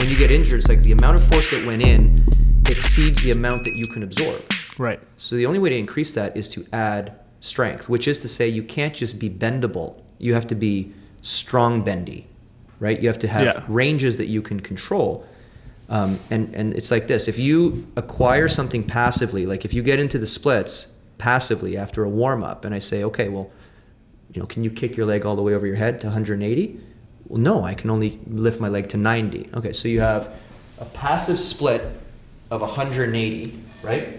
when you get injured, it's like the amount of force that went in exceeds the amount that you can absorb. Right. So the only way to increase that is to add strength, which is to say you can't just be bendable. You have to be strong bendy, right? You have to have ranges that you can control. And it's like this. If you acquire something passively, like if you get into the splits passively after a warm-up and I say, okay, well, can you kick your leg all the way over your head to 180? Well, no, I can only lift my leg to 90. Okay, so you have a passive split of 180, right?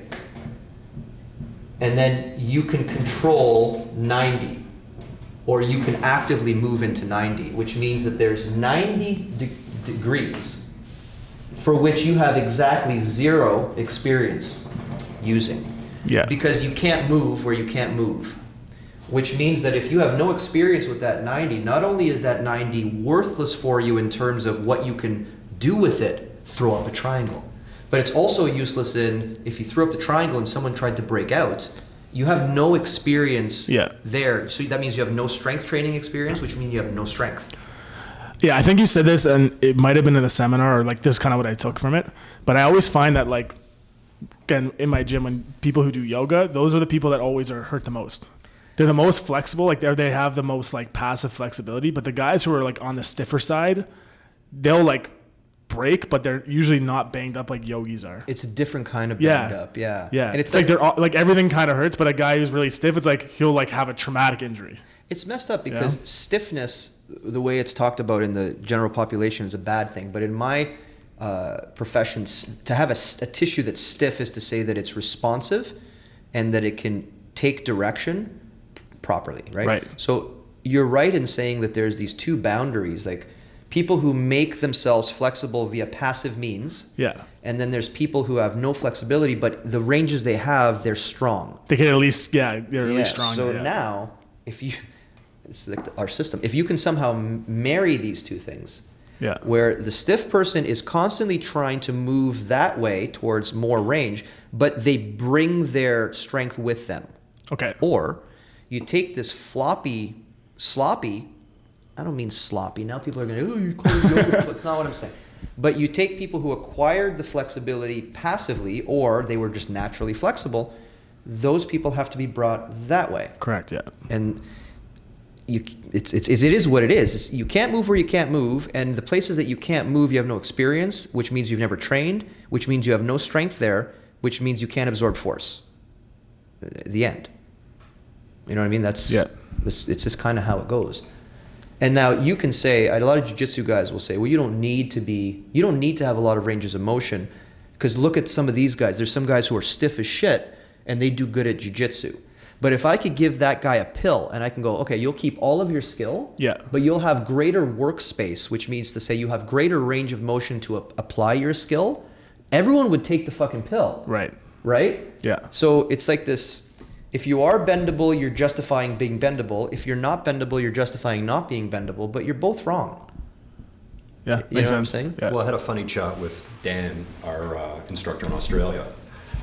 And then you can control 90, or you can actively move into 90, which means that there's 90 degrees for which you have exactly zero experience using. Yeah. Because you can't move where you can't move. Which means that if you have no experience with that 90, not only is that 90 worthless for you in terms of what you can do with it, throw up a triangle. But it's also useless if you threw up the triangle and someone tried to break out, you have no experience there. So that means you have no strength training experience, which means you have no strength. Yeah, I think you said this, and it might have been in the seminar, or like this is kind of what I took from it. But I always find that, like, again, in my gym, when people who do yoga, those are the people that always are hurt the most. They're the most flexible, like they have the most like passive flexibility. But the guys who are like on the stiffer side, they'll like break, but they're usually not banged up like yogis are. It's a different kind of banged up, yeah. And it's like they're all, like everything kind of hurts, but a guy who's really stiff, it's like he'll like have a traumatic injury. It's messed up because stiffness, the way it's talked about in the general population, is a bad thing. But in my profession, to have a tissue that's stiff is to say that it's responsive and that it can take direction properly, right? So you're right in saying that there's these two boundaries, like people who make themselves flexible via passive means, and then there's people who have no flexibility, but the ranges they have, they're strong. They can at least, they're really strong. So now, if you, it's like our system, if you can somehow marry these two things, where the stiff person is constantly trying to move that way towards more range, but they bring their strength with them. Okay. Or you take this sloppy, I don't mean sloppy. Now people are going to, you call it yoga. That's not what I'm saying. But you take people who acquired the flexibility passively, or they were just naturally flexible, those people have to be brought that way. Correct, yeah. And it is what it is. You can't move where you can't move, and the places that you can't move, you have no experience, which means you've never trained, which means you have no strength there, which means you can't absorb force. The end. You know what I mean? It's just kind of how it goes. And now you can say, a lot of jiu-jitsu guys will say, well, you don't need to have a lot of ranges of motion, because look at some of these guys. There's some guys who are stiff as shit and they do good at jiu-jitsu. But if I could give that guy a pill and I can go, okay, you'll keep all of your skill, but you'll have greater workspace, which means to say you have greater range of motion to apply your skill, everyone would take the fucking pill. Right? Yeah. So it's like this. If you are bendable, you're justifying being bendable. If you're not bendable, you're justifying not being bendable, but you're both wrong. Yeah, you know what I'm saying? Yeah. Well, I had a funny chat with Dan, our instructor in Australia.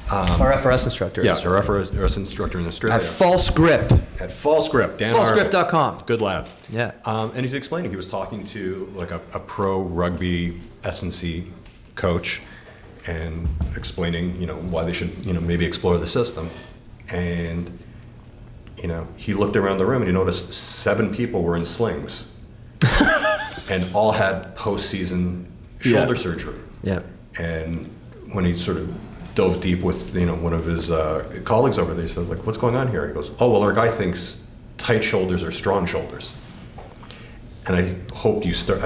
Our FRS instructor. Yes, our FRS instructor in Australia. At False Grip. At False Grip. Dan FalseGrip.com. Good lad. Yeah. And he's explaining, he was talking to like a pro rugby S&C coach and explaining, why they should, maybe explore the system. And, he looked around the room and he noticed 7 people were in slings and all had postseason shoulder surgery. Yeah. And when he sort of dove deep with, one of his colleagues over there, he said, like, what's going on here? He goes, oh, well, our guy thinks tight shoulders are strong shoulders. And I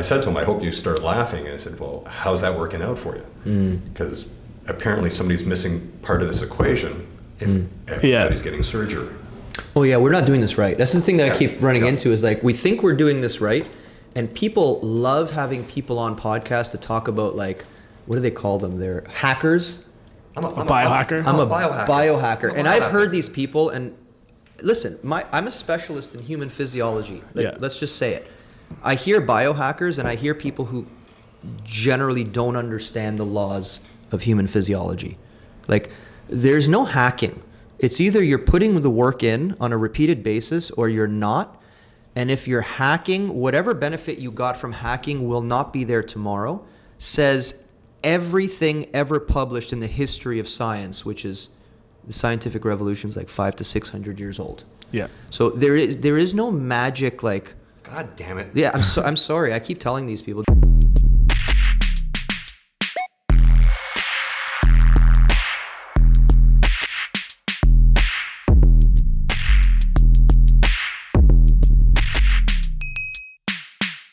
said to him, I hope you start laughing. And I said, well, how's that working out for you? Because apparently somebody's missing part of this equation if everybody's getting surgery. Oh yeah, we're not doing this right. That's the thing that I keep running into is like, we think we're doing this right, and people love having people on podcasts to talk about, like, what do they call them? They're hackers. I'm a biohacker. I'm a biohacker. And I've heard these people, and listen, I'm a specialist in human physiology. Let's just say it. I hear biohackers and I hear people who generally don't understand the laws of human physiology. Like, there's no hacking. It's either you're putting the work in on a repeated basis or you're not. And if you're hacking, whatever benefit you got from hacking will not be there tomorrow. says everything ever published in the history of science, which is the scientific revolution, is like 500 to 600 years old. Yeah. So there is no magic like. God damn it. Yeah, I'm sorry. I keep telling these people.